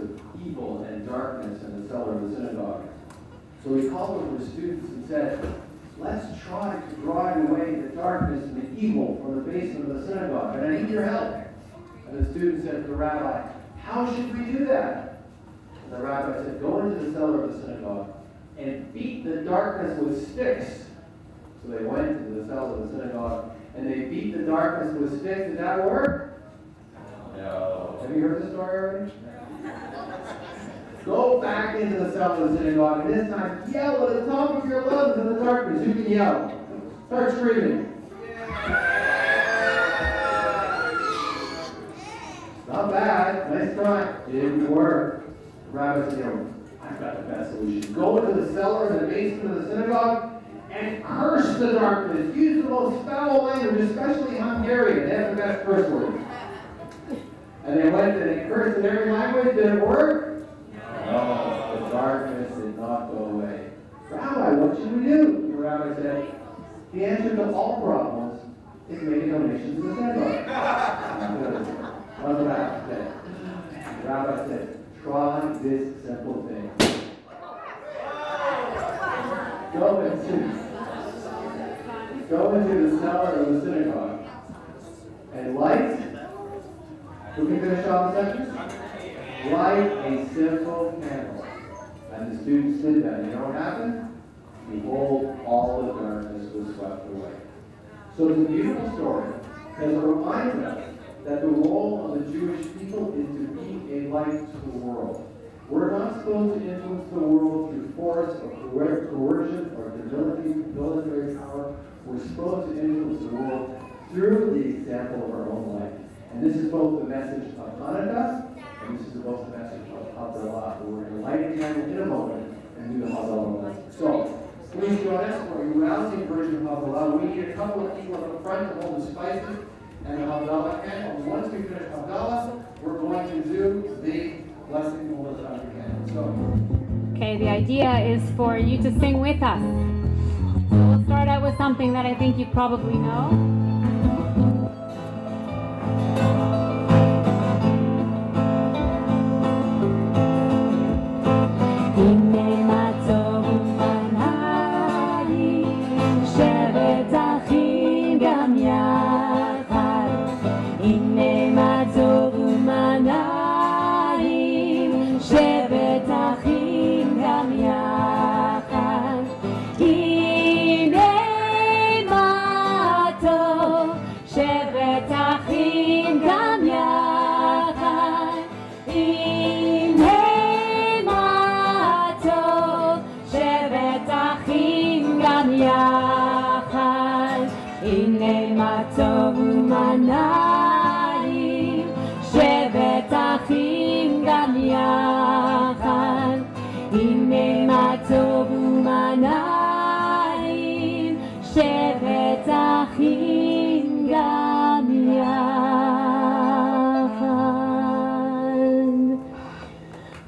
of evil and darkness in the cellar of the synagogue. So he called over the students and said, let's try to drive away the darkness and the evil from the basement of the synagogue, and I need your help. And the student said to the rabbi, how should we do that? And the rabbi said, go into the cellar of the synagogue and beat the darkness with sticks. So they went into the cellar of the synagogue and they beat the darkness with sticks. Did that work? No. Have you heard the story already? Go back into the cellar of the synagogue and this time yell at the top of your lungs in the darkness. You can yell. Start screaming. Not bad. Nice try. Didn't work. The rabbi said, I've got the best solution. Go into the cellar in the basement of the synagogue and curse the darkness. Use the most foul language, especially Hungarian. They have the best curse words. And they went and they cursed in every language. Did it work? No. The darkness did not go away. Rabbi, what should we do? The rabbi said, the answer to all problems is make a donation to the synagogue. What's the rabbi said? The rabbi said, try this simple thing. Go into the cellar of the synagogue and light. Who can finish off the sentence? Light a simple candle. And the students did that. You know what happened? Behold, all the darkness was swept away. So it's a beautiful story because it reminds us that the role of the Jewish people is to be a light to the world. We're not supposed to influence the world through force or coercion or military power. We're supposed to influence the world through the example of our own life. And this is both the message of Chanukah and this is both the message of Havdalah. We're going to light a candle in a moment and do the Havdalah message. So, please join us for a rousing version of Havdalah. We need a couple of people at the front to hold the spices and the Havdalah candle. And once we finish Havdalah, we're going to do the blessing over the candle. So. Okay, the idea is for you to sing with us. So we'll start out with something that I think you probably know.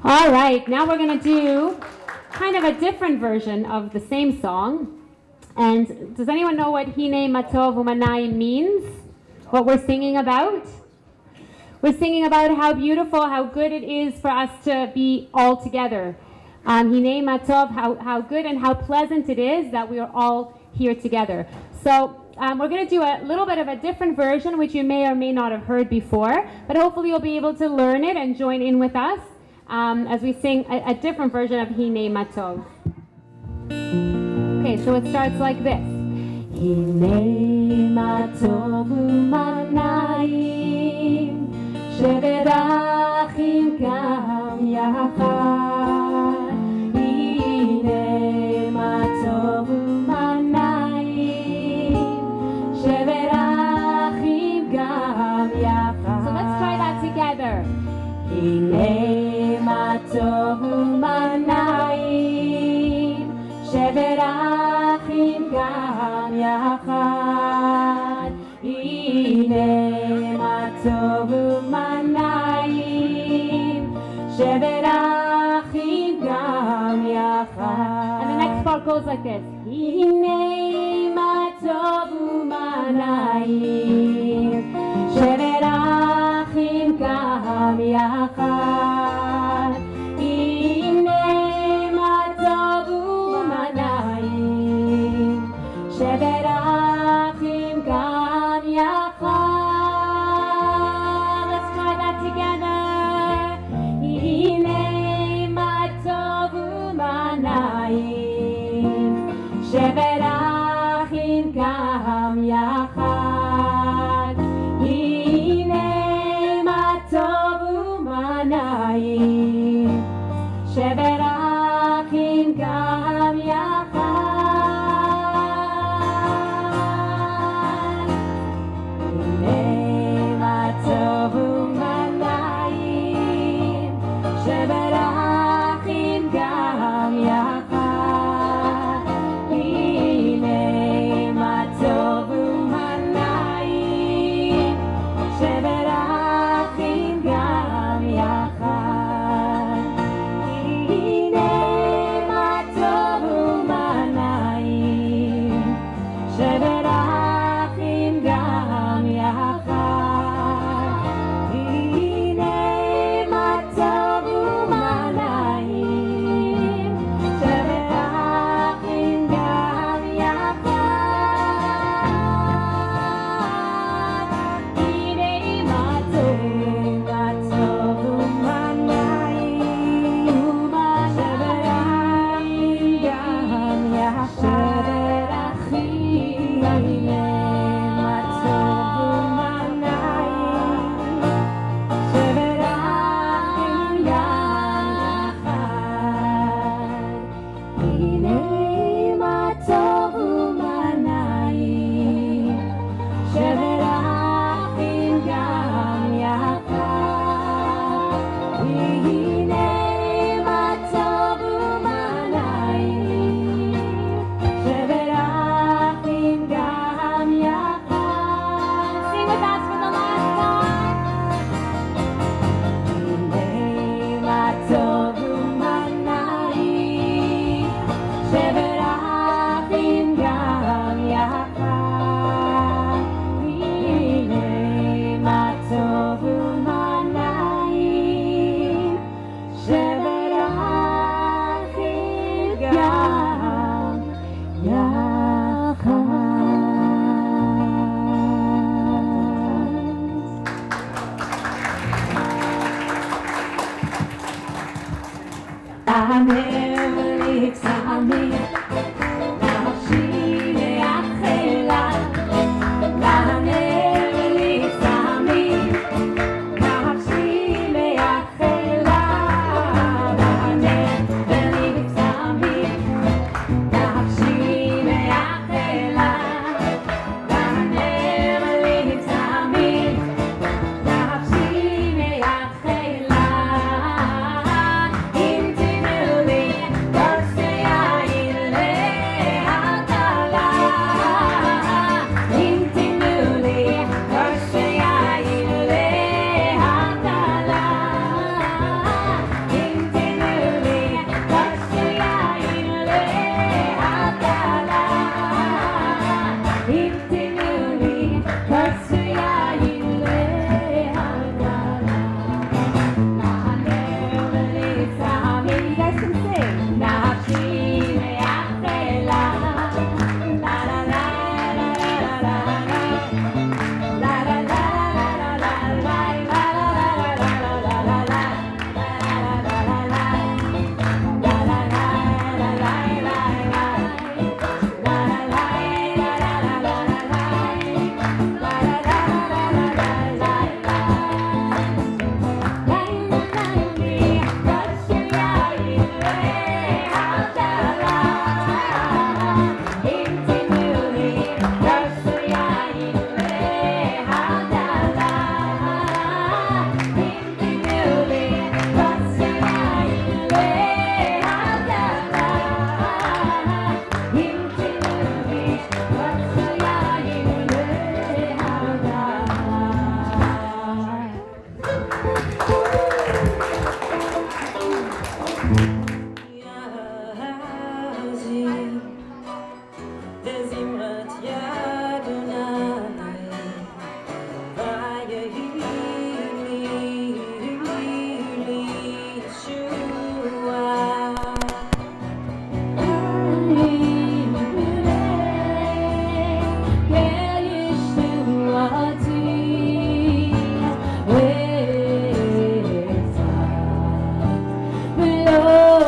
All right, now we're going to do kind of a different version of the same song. And does anyone know what Hine Matov Umanayim means? What we're singing about? We're singing about how beautiful, how good it is for us to be all together. Hine Matov, how good and how pleasant it is that we are all here together. So we're going to do a little bit of a different version, which you may or may not have heard before, but hopefully you'll be able to learn it and join in with us as we sing a different version of Hine Matov. Okay, so it starts like this. Hine Matov Umanayim Sheverachim Gam Yachad. Hine Matov Umanayim Sheverachim Gam Yachad. So let's try that together. Hine Matov Umanayim Sheverachim Gam Yachad. Hine Matov Umanayim Sheverachim Gam Yachad. And the next part goes like this. Hine Matov Umanayim Sheverachim Gam Yachad. Lord.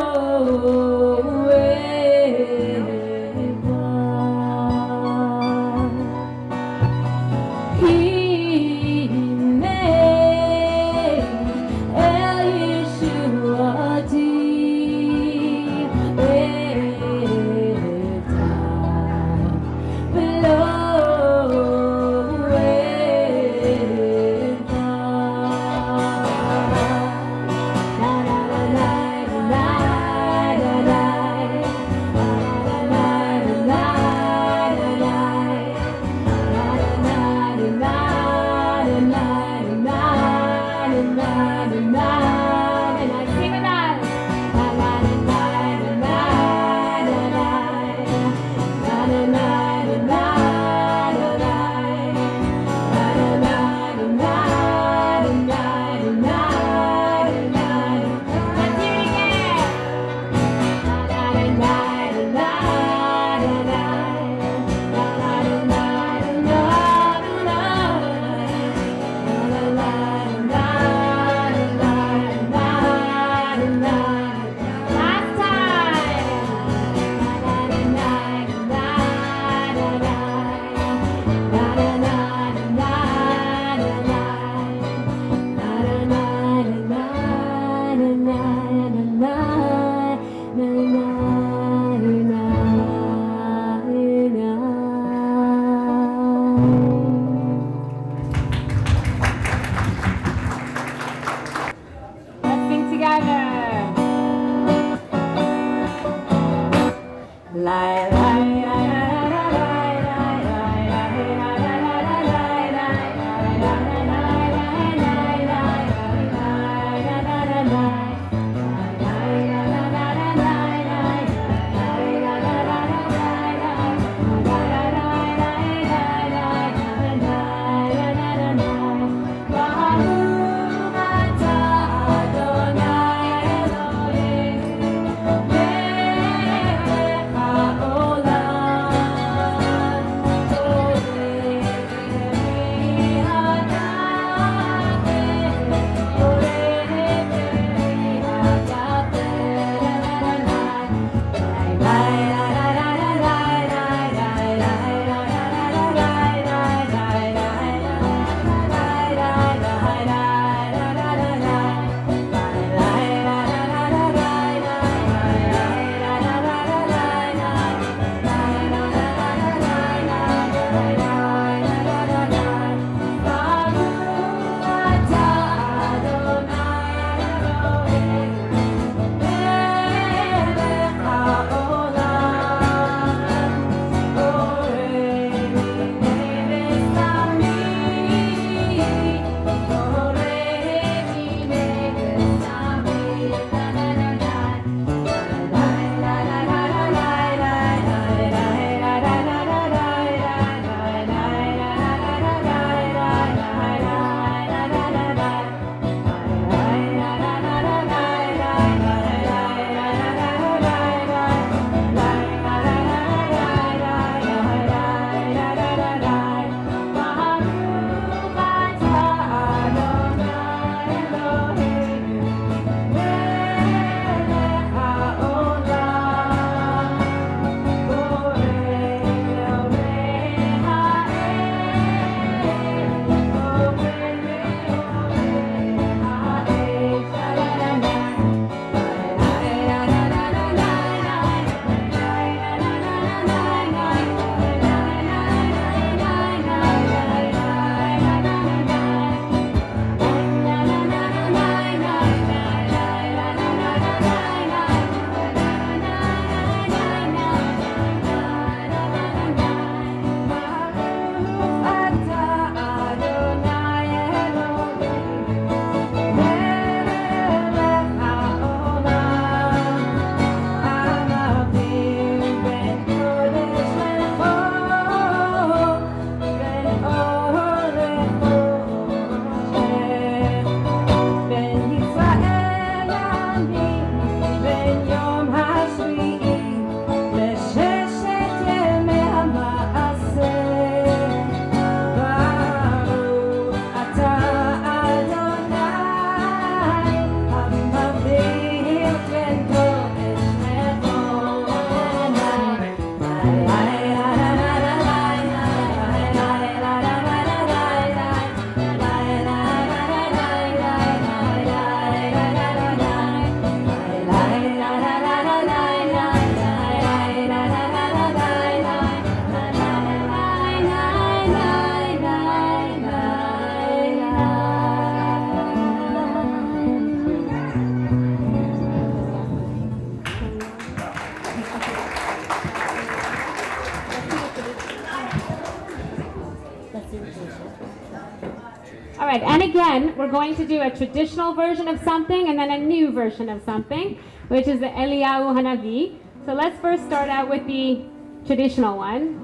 right, and again, we're going to do a traditional version of something and then a new version of something, which is the Eliyahu Hanavi. So let's first start out with the traditional one,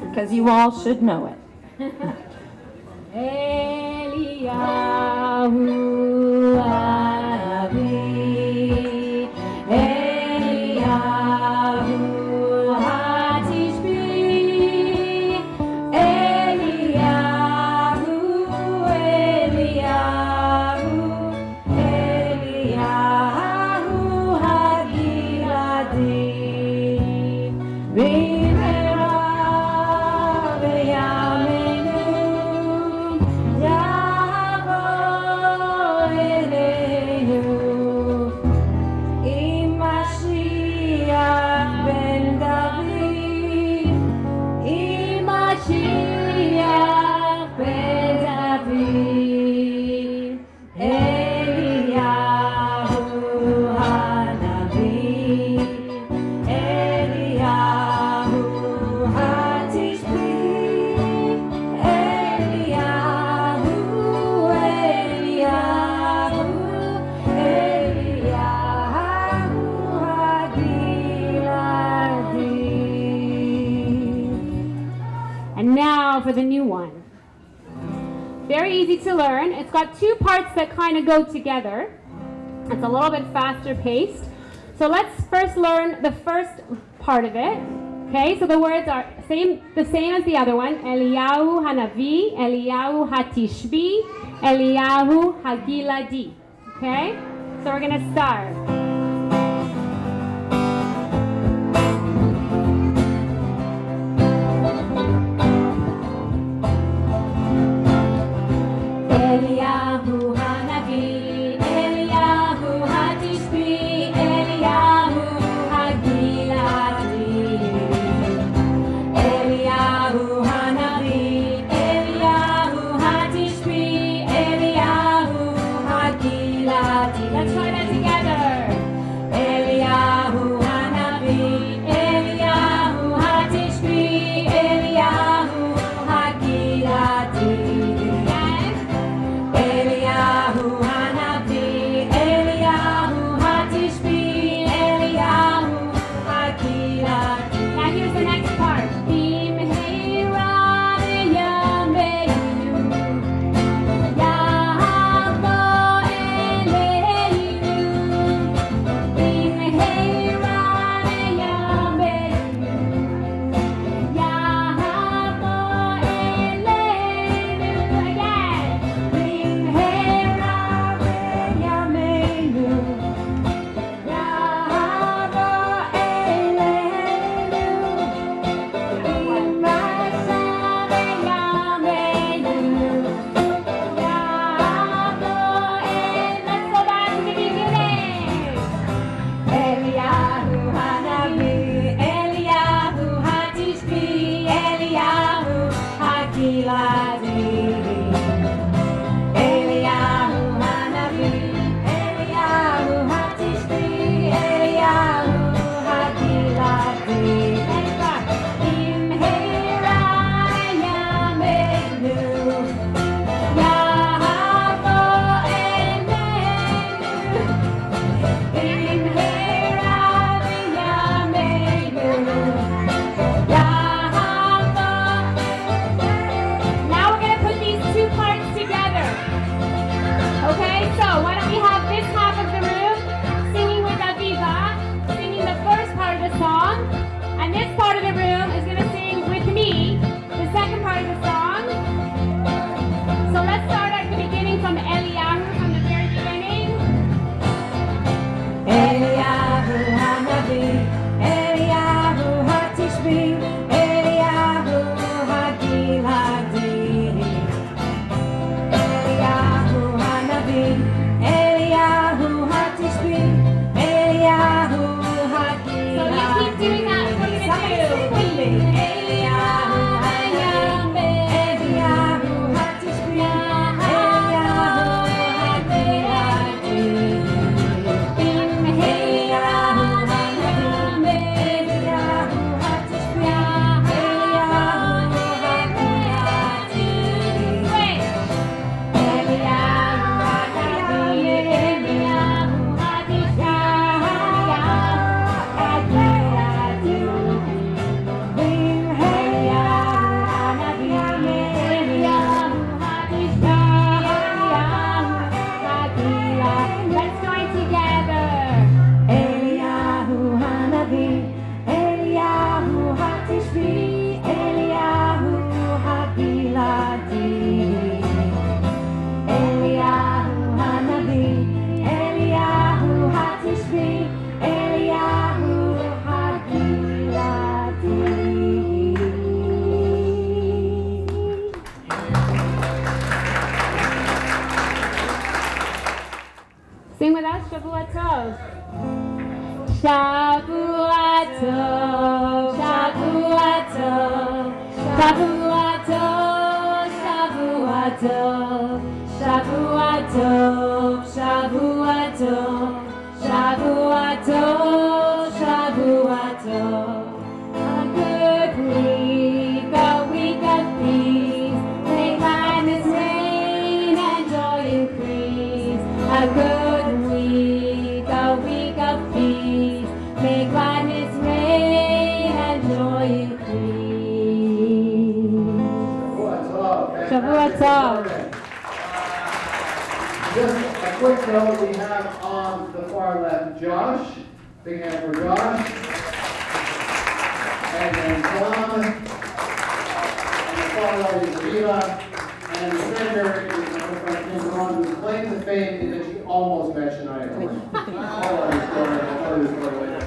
because you all should know it. Eliyahu Hanavi, Eliyahu Hatishbi, Eliyahu, Eliyahu, Eliyahu Hagiladi, Bimera Beyamenu, Yavo Elehu, Imashiach ben David, Imashiach ben David, Eliyahu Hanavi, Eliyahu Hatishbi, Eliyahu, Eliyahu, Eliyahu Hagiladi. And now for the new one. Very easy to learn. It's got two parts that kind of go together. It's a little bit faster paced. So let's first learn the first part of it. Okay, so the words are the same as the other one. Eliyahu Hanavi, Eliyahu Hatishbi, Eliyahu Hagiladi. Okay, so we're gonna start. Eliyahu Hanavi, Eliyahu Hatishbi, Eliyahu Hagiladi. Eliyahu Hanavi, Eliyahu Hatishbi, Eliyahu Hagiladi. Let's try that together. Shavua Tov, Shavua Tov, Shavua Tov, Shavua Tov, Shavua Tov, Shavua Tov, Shavua Tov, Shavua Tov. A good week, a week of peace. May kindness reign and joy increase. A good week of peace. May gladness reign and joy increase. Shavua Tov. Just a quick note, we have on the far left Josh. Big hand for Josh. And then Tom. And the far right is Aviva. And the center is my friend Doron, who claims the fame that she almost met Chanukah. I'll tell you the story later.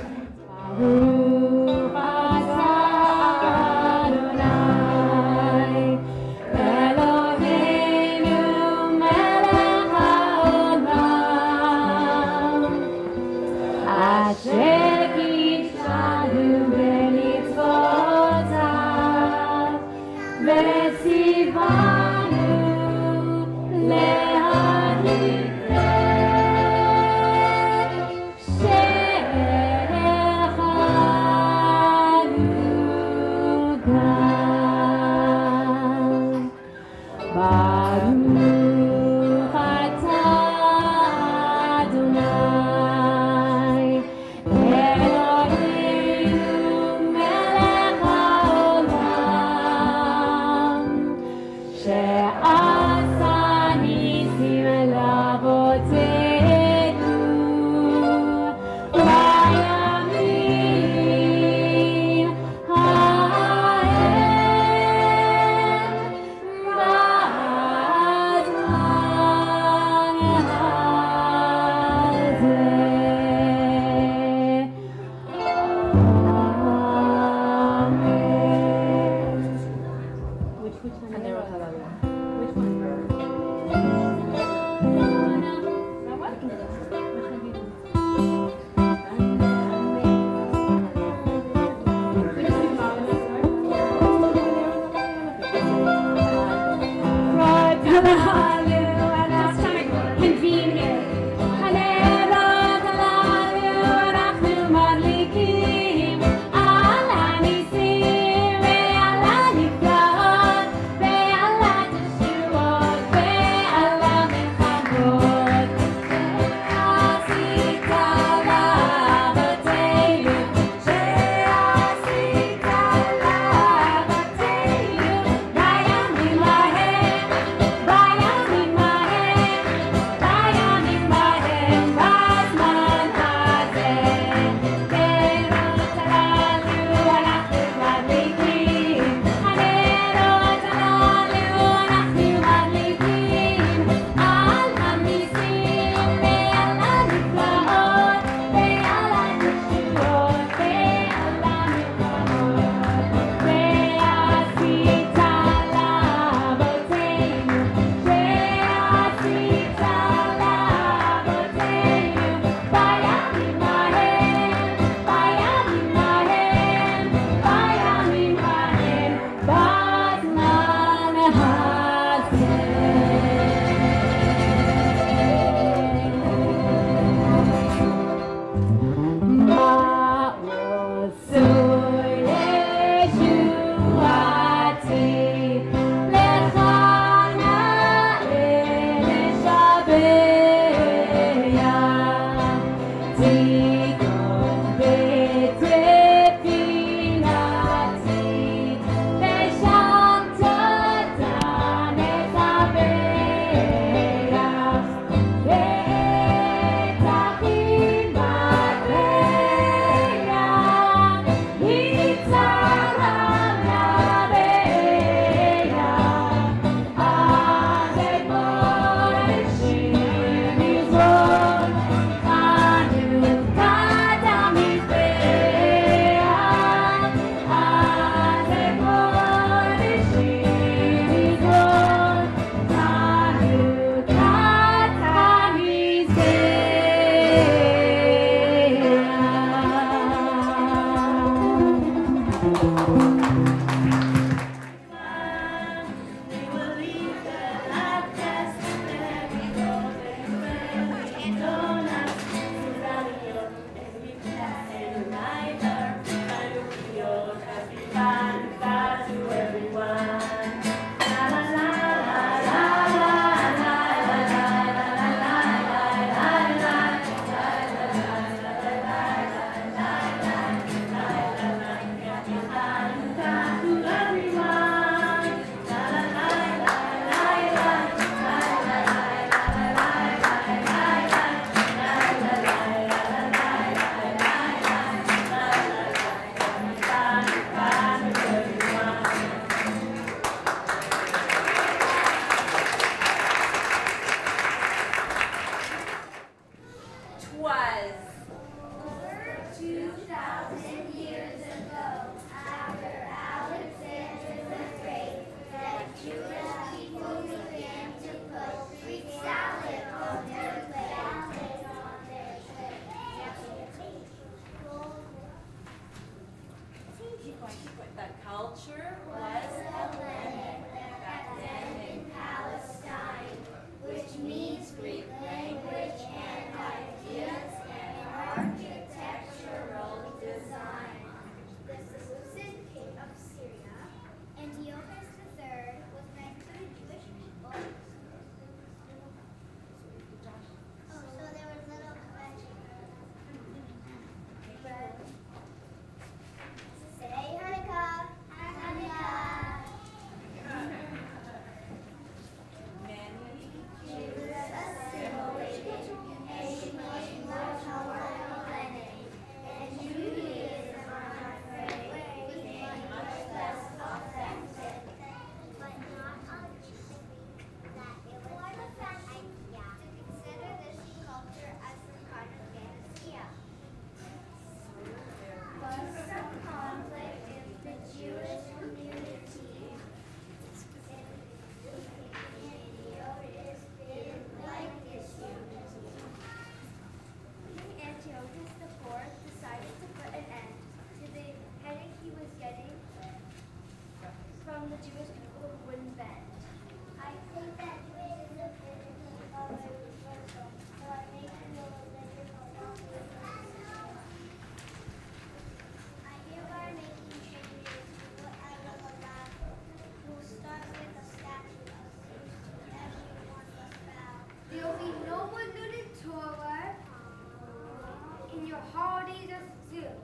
your holidays are filled.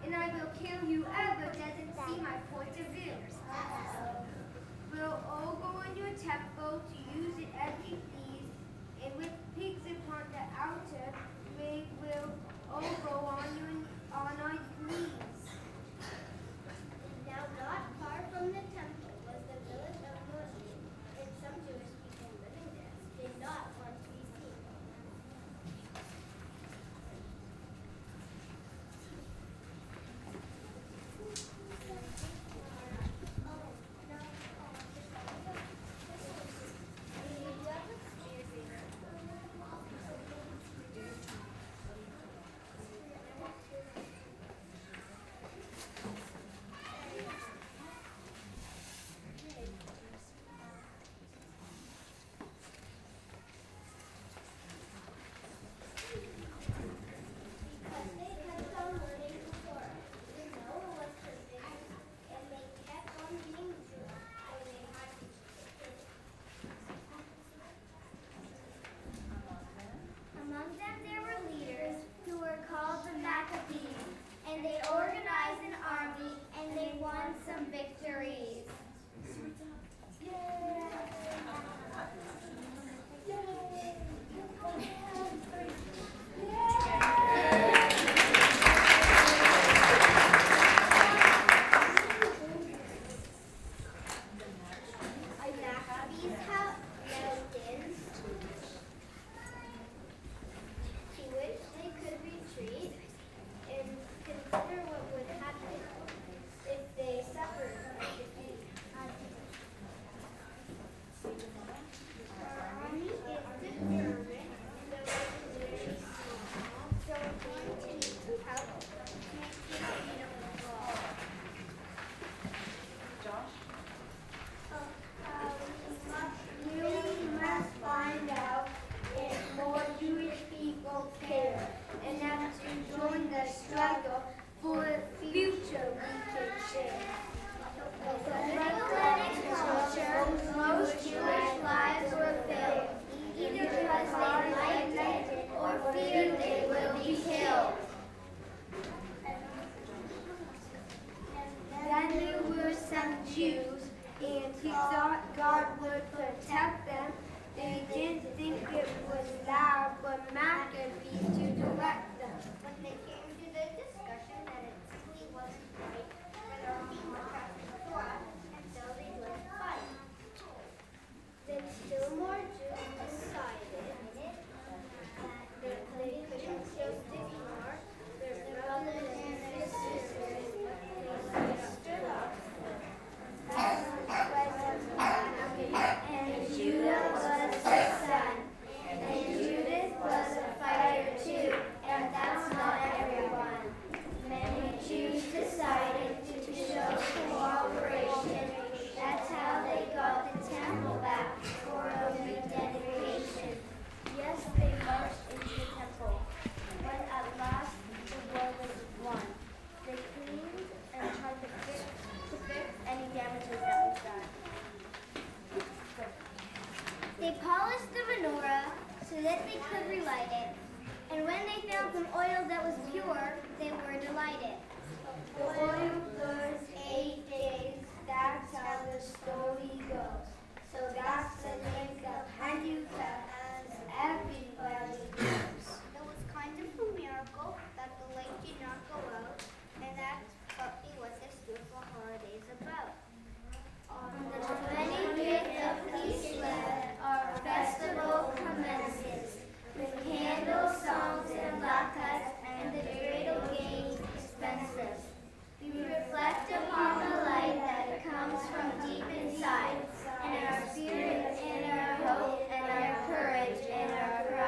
And I will kill whoever doesn't see my point of view. We'll all go in your temple to use it as you please, and with pigs upon the altar, we will all go on our knees. Now not far from the temple was the village of Habonim, and some Jewish people living there did not want to be seen. And our spirit, and our hope, and our courage, and our pride.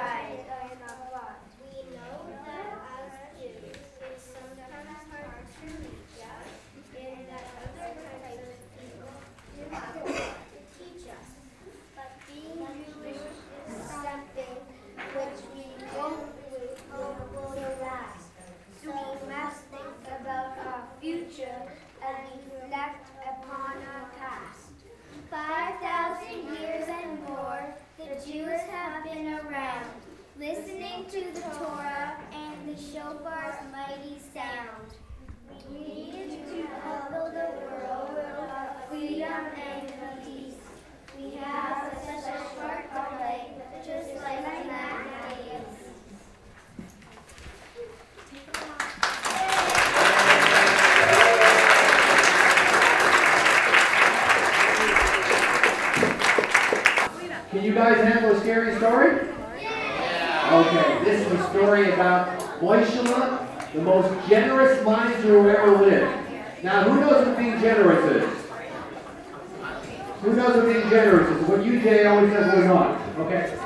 is a story about Moishe, the most generous miser who ever lived. Now, who knows what being generous is? Who knows what being generous is? What UJ always says we're not. Okay?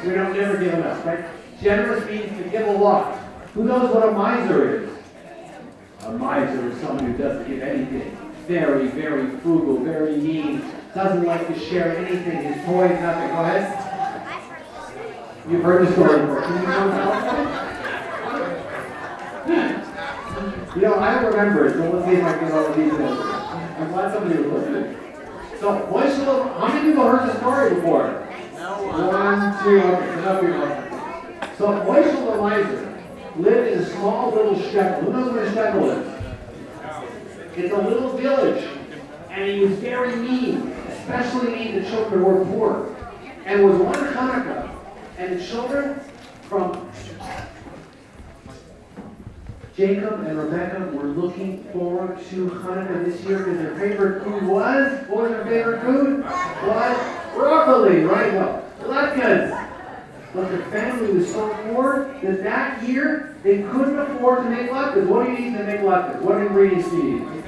We don't never give enough, right? Generous means to give a lot. Who knows what a miser is? A miser is someone who doesn't give anything. Very, very frugal, very mean. Doesn't like to share anything. His toys, nothing. Go ahead. You've heard the story before. Can you tell You know, I don't remember it, so let's see if I can get all the details. I'm glad somebody was listening. So, Moishe, how many people heard the story before? One, two, okay, enough people. So, Moishe the miser lived in a small little shtetl. Who knows what a shtetl is? It's a little village, and he was very mean, especially mean to children who were poor. And it was one Chanukah, and the children from Jacob and Rebecca were looking forward to Chanukah this year because their favorite food was, what was their favorite food? Was broccoli, right? Well, Latkes. But their family was so poor that year they couldn't afford to make latkes. What do you need to make latkes? What ingredients do you need?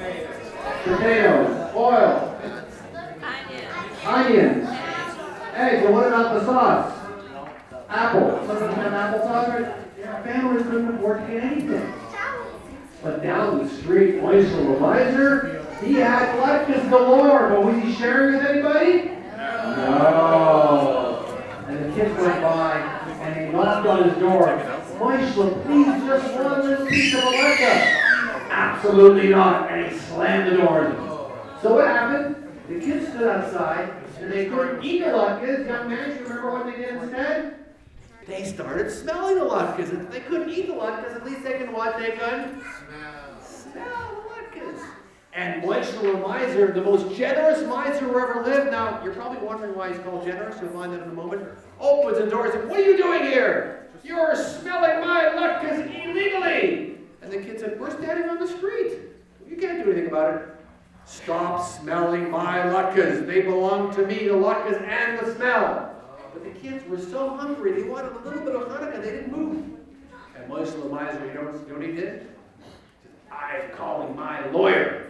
Potatoes, oil, onions, eggs. And what about the sauce? Apple. Somebody have applesauce? Their families couldn't afford to get anything. But down the street, Moishe the miser, he had latkes galore. But was he sharing with anybody? No. And the kids went by, and he knocked on his door. Moishe, please, just one little piece of a latke. Absolutely not. And he slammed the door. So what happened? The kids stood outside, and they couldn't eat the latkes. Young man, you remember what they did instead? They started smelling the latkes. If they couldn't eat the latkes, at least they can what? They could smell the latkes. And Moishe the miser, the most generous miser who ever lived. Now, you're probably wondering why he's called generous. You'll find that in a moment. Opens the door and says, "What are you doing here? You're smelling my latkes illegally." And the kid said, "We're standing on the street. You can't do anything about it." "Stop smelling my latkes. They belong to me, the latkes and the smell." But the kids were so hungry, they wanted a little bit of Chanukah, they didn't move. And Moishe the miser, you know what he did? "I'm calling my lawyer."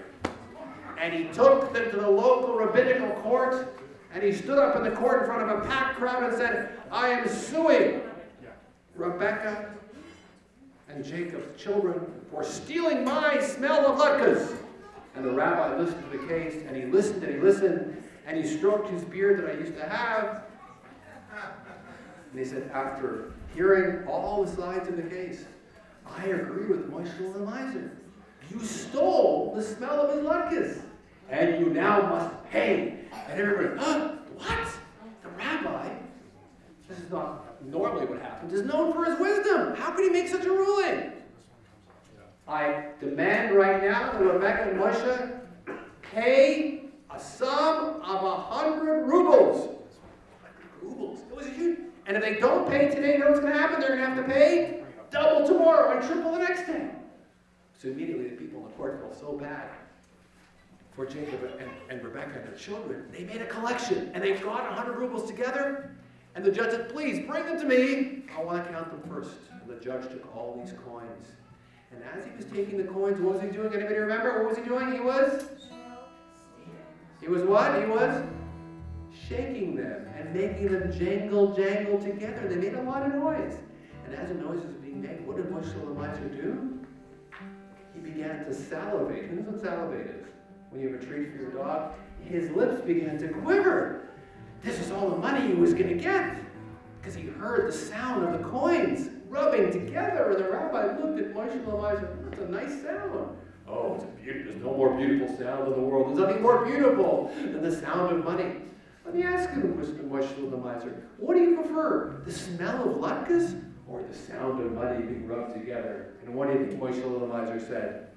And he took them to the local rabbinical court, and he stood up in the court in front of a packed crowd and said, "I am suing Rebecca and Jacob's children for stealing my smell of latkes." And the rabbi listened to the case, and he listened, and he listened, and he stroked his beard that I used to have. And he said, "After hearing all the sides of the case, I agree with Moishe the miser. You stole the smell of his latkes, and you now must pay." And everybody, "Huh? What? The rabbi, this is not normally what happens, is known for his wisdom. How could he make such a ruling? I demand right now that Rebecca and Moishe pay a sum of 100 rubles. 100 rubles. It was huge. And if they don't pay today, you know what's going to happen? They're going to have to pay double tomorrow and triple the next day." So immediately the people in the court felt so bad for Jacob and Rebecca and their children. They made a collection, and they got 100 rubles together. And the judge said, "Please, bring them to me. I want to count them first." And the judge took all these coins. And as he was taking the coins, what was he doing? Anybody remember? What was he doing? He was what? He was shaking them and making them jangle together. They made a lot of noise. And as the noise was being made, what did Moishe the miser do? He began to salivate. Who knows what salivate is? When you have a treat for your dog, his lips began to quiver. This is all the money he was going to get, because he heard the sound of the coins rubbing together. And the rabbi looked at Moishe the miser. "That's a nice sound." "Oh, it's a beauty. There's no more beautiful sound in the world. There's nothing more beautiful than the sound of money." Let me ask you, Moishe the miser, what do you prefer? The smell of latkes or the sound of money being rubbed together? And what do you think Moishe the miser said?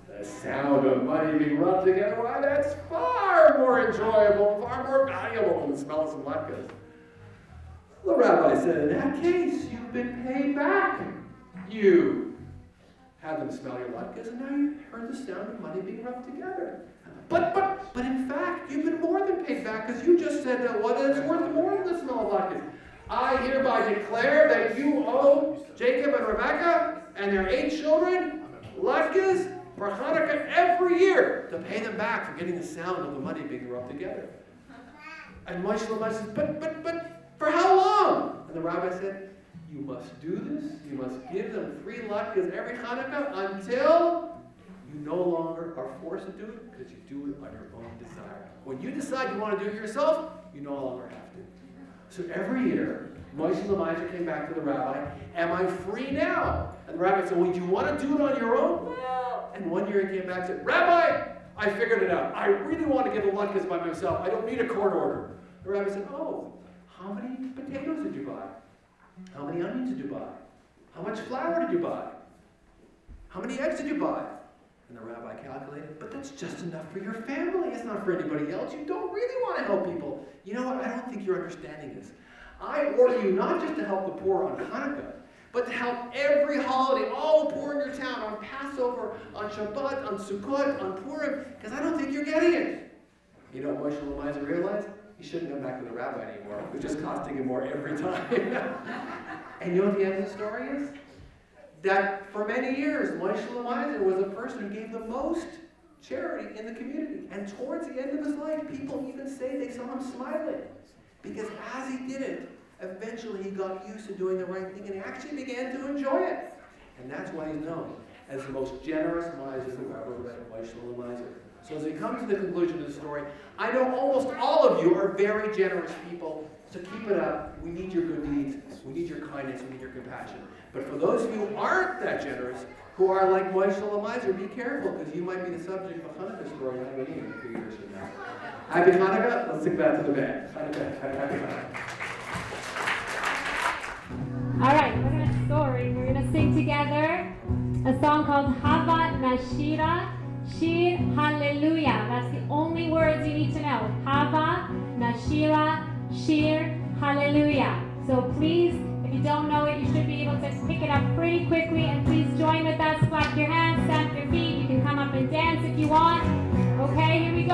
The sound of money being rubbed together. Why, that's far more enjoyable, far more valuable than the smell of some latkes. The rabbi said, "In that case, you've been paid back. You had them smell your latkes, and now you heard the sound of money being rubbed together. But in fact, you've been more than paid back, because you just said that what is worth more than the smell of latkes. I hereby declare that you owe Jacob and Rebekah and their 8 children Latkes for Chanukah every year to pay them back for getting the sound of the money being rubbed together. And Moshe says, but for how long? And the rabbi said, you must do this. You must give them 3 Latkes every Chanukah until you no longer are forced to do it because you do it on your own desire. When you decide you want to do it yourself, you no longer have to. So every year, Moshe Elijah came back to the rabbi, am I free now? And the rabbi said, well, do you want to do it on your own? Well, and one year he came back and said, Rabbi, I figured it out. I really want to give the Latkes by myself. I don't need a court order. The rabbi said, oh, how many potatoes did you buy? How many onions did you buy? How much flour did you buy? How many eggs did you buy? And the rabbi calculated, but that's just enough for your family. It's not for anybody else. You don't really want to help people. You know what? I don't think you're understanding this. I order you not just to help the poor on Chanukah, but to help every holiday, all the poor in your town, on Passover, on Shabbat, on Sukkot, on Purim, because I don't think you're getting it. You know what Moshe Elijah realized? He shouldn't go back to the rabbi anymore. It was just costing him more every time. And you know what the end of the story is? That for many years, Moshe Elijah was a person who gave the most charity in the community. And towards the end of his life, people even say they saw him smiling. Because as he did it, eventually he got used to doing the right thing and he actually began to enjoy it. And that's why he's known as the most generous miser who ever lived, Moshe Elijah. So as we come to the conclusion of the story, I know almost all of you are very generous people, so keep it up. We need your good deeds. We need your kindness. We need your compassion. But for those of you who aren't that generous, who are like Moshe Elijah, be careful, because you might be the subject of a Chanukah story in Habonim a few years from now. Happy Chanukah. Let's sing back to the band. Happy Chanukah. All right, we're going to sing together a song called Hava Nashira Shir Hallelujah. That's the only words you need to know. Hava Nashira Shir Hallelujah. So please, if you don't know it, you should be able to pick it up pretty quickly. And please join with us. Clap your hands, stamp your feet. You can come up and dance if you want. Okay, here we go.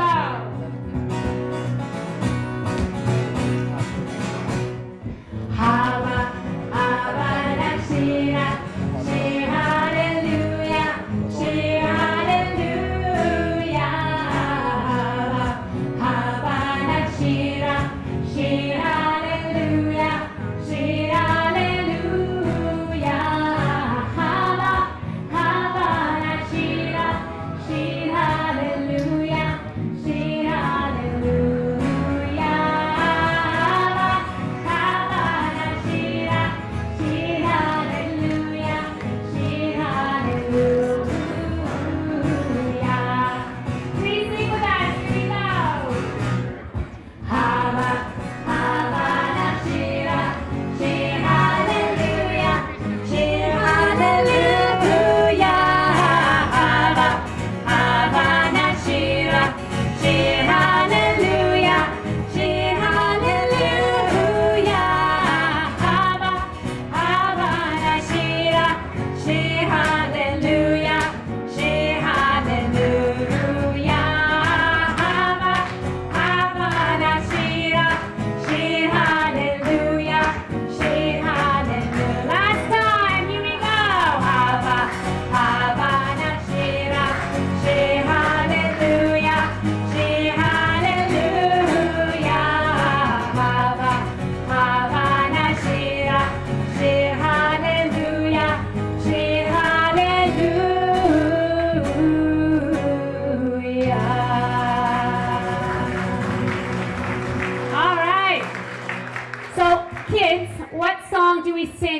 Hava, Hava Nashira Shir Hallelujah. Shir Hallelujah. Hava Nashira Shir Hallelujah. Shir Hallelujah. Hava, Hava Nashira Shir Hallelujah. Shir Hallelujah.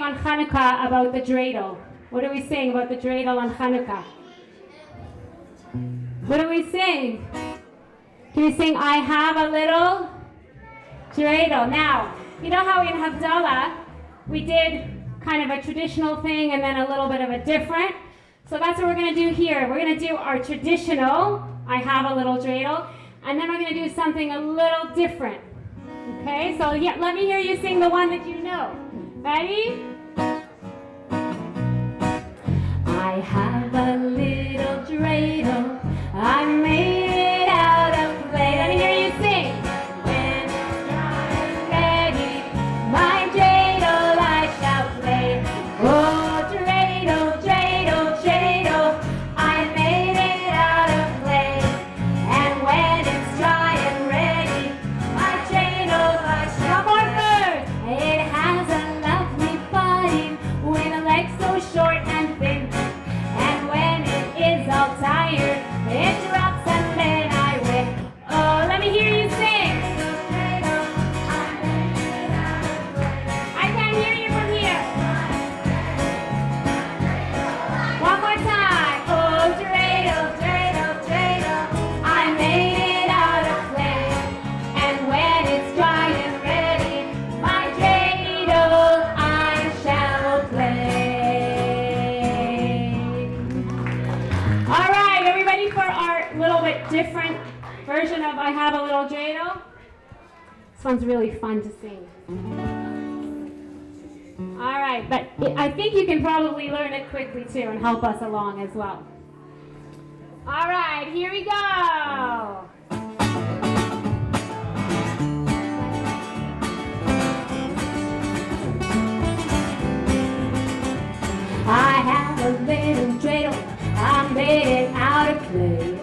On Chanukah about the dreidel. What do we sing about the dreidel on Chanukah? What do we sing? Do we sing, I have a little dreidel? Now, you know how in Havdalah we did kind of a traditional thing and then a little bit of a different? So that's what we're going to do here. We're going to do our traditional, I have a little dreidel, and then we're going to do something a little different. Okay, so yeah, let me hear you sing the one that you know. Ready? I have a little dreidel, I made it out of clay. Let me hear you sing. When it's dry and ready, my dreidel different version of I Have a Little Dreidel. This one's really fun to sing. All right, but I think you can probably learn it quickly too and help us along as well. All right, here we go. I have a little dreidel, I made it out of clay.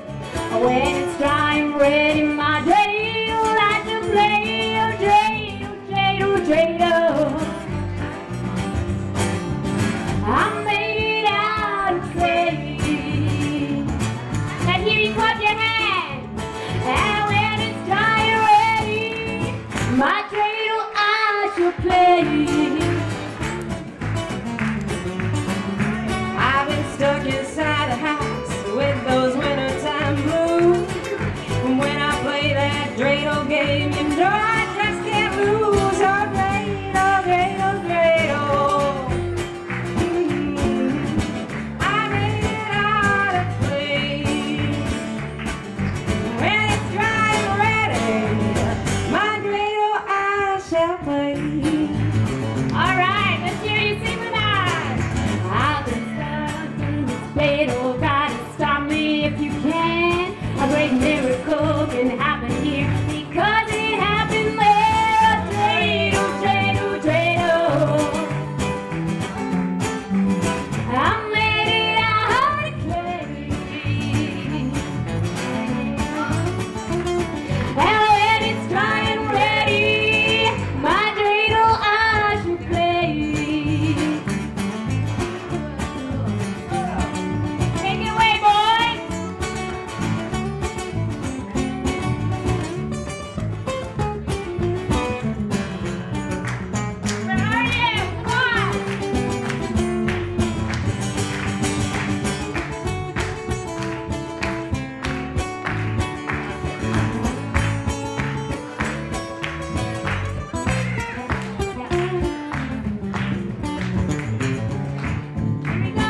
When it's dry and ready, my dreidel, I shall play. Oh, dreidel, dreidel, dreidel. I made it out of clay. Now here you clap your hands. And when it's dry and ready, my dreidel, I shall play. Stuck inside the house with those wintertime blues. When I play that dreidel game, you know I just can't lose. Oh, dreidel, dreidel, dreidel. I made it out of clay. When it's dry and ready, my dreidel I shall play. All right, let's hear you sing with us. I've been dreidel, try to stop me if you can. A great miracle can happen here because it happened there. Dreidel, dreidel, dreidel. I made it out of clay. And when it's dry and ready, my dreidel I shall play. Take it away, boys. Where are you? Come on. Here we go.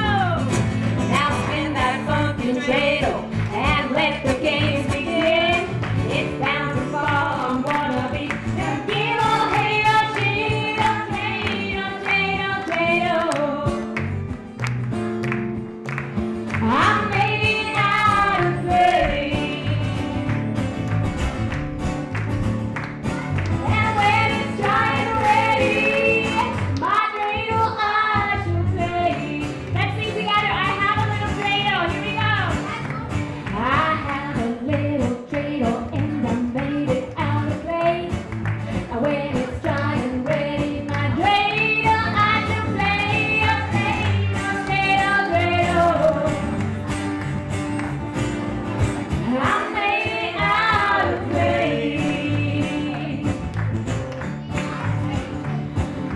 Now spin that funky dreidel and let the games begin. It's bound to fall on one of these. Give all dreidel, dreidel, dreidel, dreidel, dreidel. I made it out of clay. And when it's dry and ready, my dreidel I shall play. Let's sing together. I have a little dreidel. Here we go. I have a little dreidel and I made it out of clay. And when it's dry and ready, my dreidel I shall play. Oh, dreidel, dreidel, dreidel. I made it out of clay.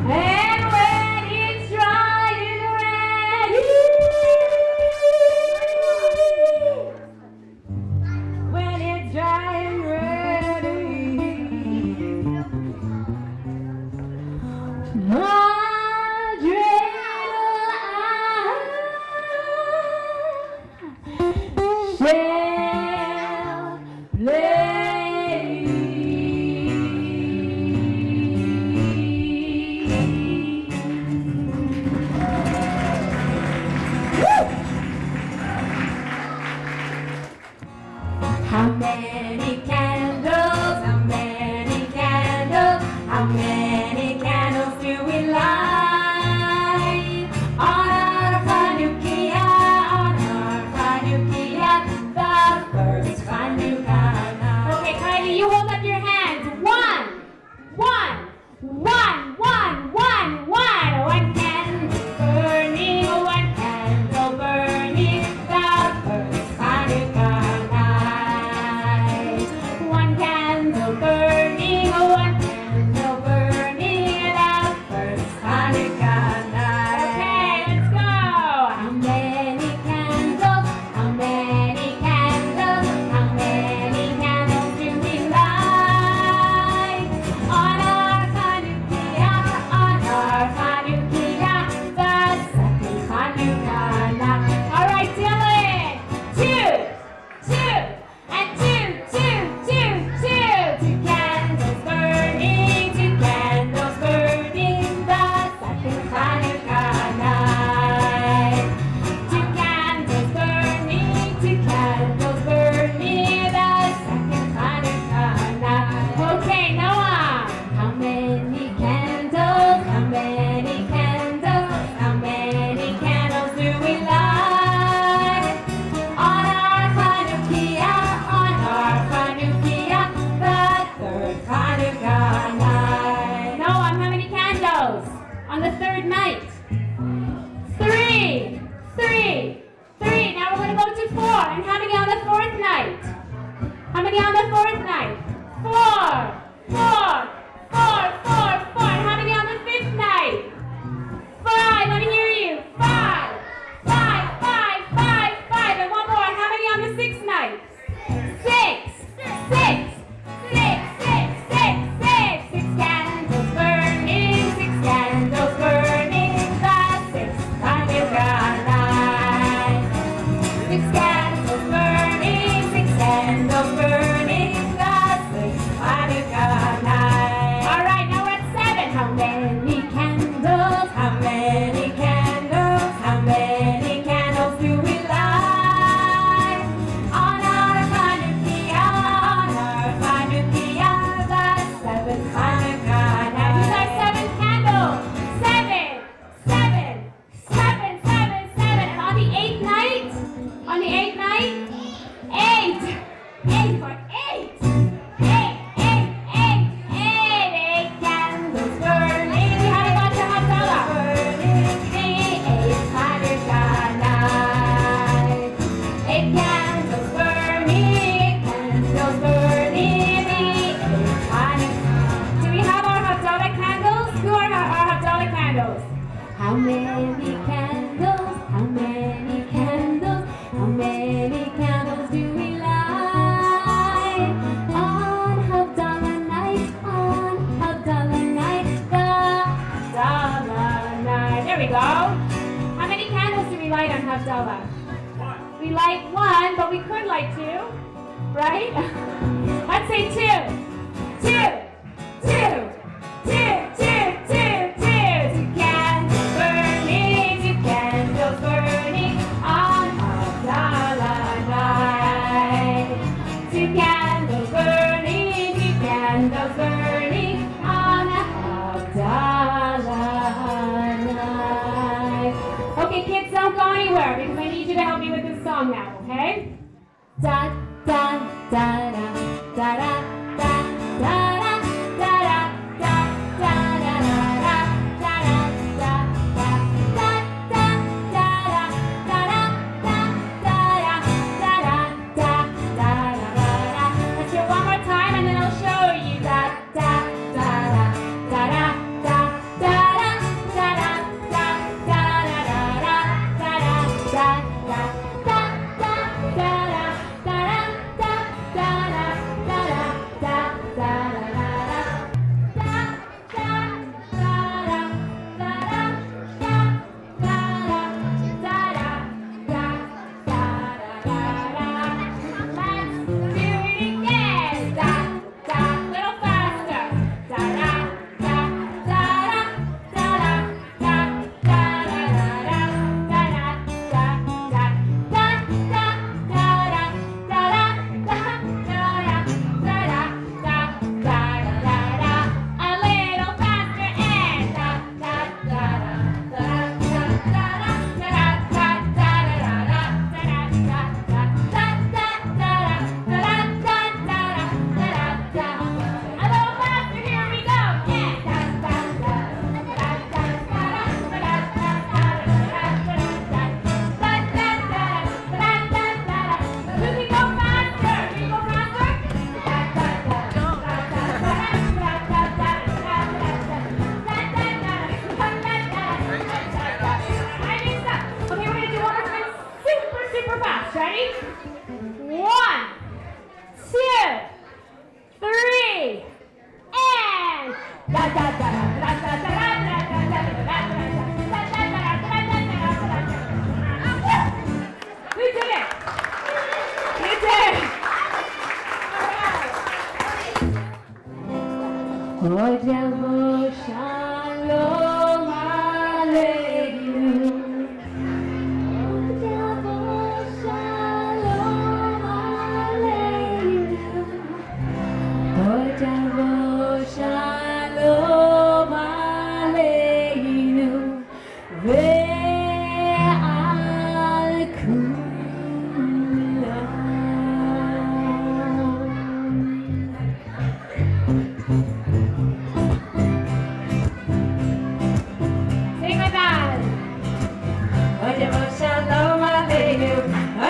And when it's dry and ready, when it's dry and ready, my dreidel I shall How many candles, how many candles, how many candles do we light? On our Chanukah, the first Chanukah night. Okay, Kylie, you hold up your hands. One. One candle burning, one candle burning, the first Chanukah night. 3. 3. Now we're going to go to 4. And how many on the 4th night? How many on the 4th night? 4. 4. 4. 4. 4. And how many on the 5th night? 5. Let me hear you. 5. 5. 5. 5. 5. And one more. And how many on the 6th night? 6. 6. 6. 6. 6. 6. 6 candles burning. 6 candles burning. The 6th Chanukah night. 6 candles burning. 6 candles burning. The 6th Chanukah night. All right, now we're at 7. How many candles? How many candles? How many candles do we light? On our Chanukah, the 7th Chanukah night. We light 7 candles. 7, 7, 7, 7, 7. And on the 8th night? On the 8th night? 8. 8, like 8. 8, 8, 8, 8. 8 candles burning. We have a bunch of Havdalah. Burning the 8th Chanukah night. 8 candles burning. 8 candles burning the 8th Chanukah. Do we have our Havdalah candles? Who are our Havdalah candles? How many candles? How many candles? How many candles do we light? On Havdalah night, on Havdalah night, the Havdalah night. There we go. How many candles do we light on Havdalah? 1. We light 1, but we could light 2, right? Let's say 2. 2. 2. 2. 2. 2. 2. 2 candles burning. 2 candles burning on Havdalah night. 2 candles burning. 2 candles burning on Havdalah night. Okay, kids, don't go anywhere because I need you to help me with this song now, okay? Da da da da da da da da da da da da da da da da Let's do it one more time and then I'll show you that.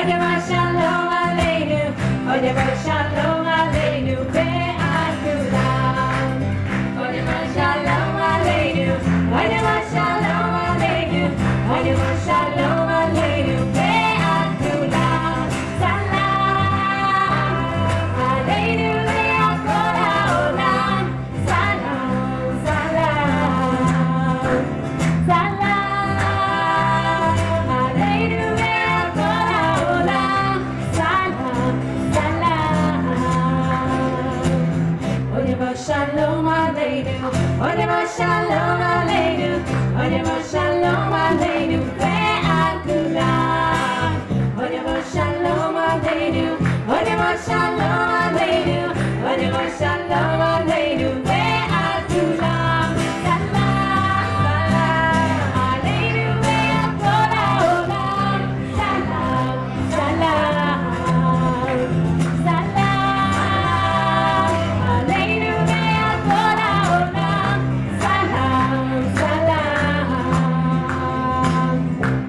Odeva Shalom Aleinu, Odeva Shalom Aleinu, Be'akulam. Odeva Shalom Aleinu, Odeva Shalom Aleinu, Odeva Shalom Aleinu, Be'akulam. Salam Aleinu le'akol ha'olam. Salam, salam, salam Aleinu le'akol ha'olam. Salam, salam. Odeva Shalom Aleinu, Odeva Shalom Aleinu, Odeva Shalom Aleinu, Be'akulam. Odeva Shalom Aleinu, Odeva Shalom Aleinu, Odeva Shalom Aleinu, Be'akulam. Salam, salam Aleinu le'akol ha'olam. Salam, salam, salam Aleinu le'akol ha'olam. Salam, salam.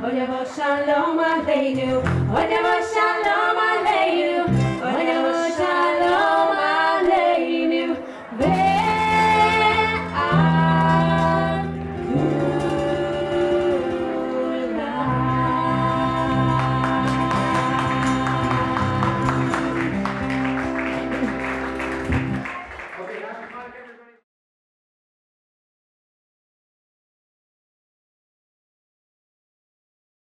Odeva Shalom Aleinu, Odeva Shalom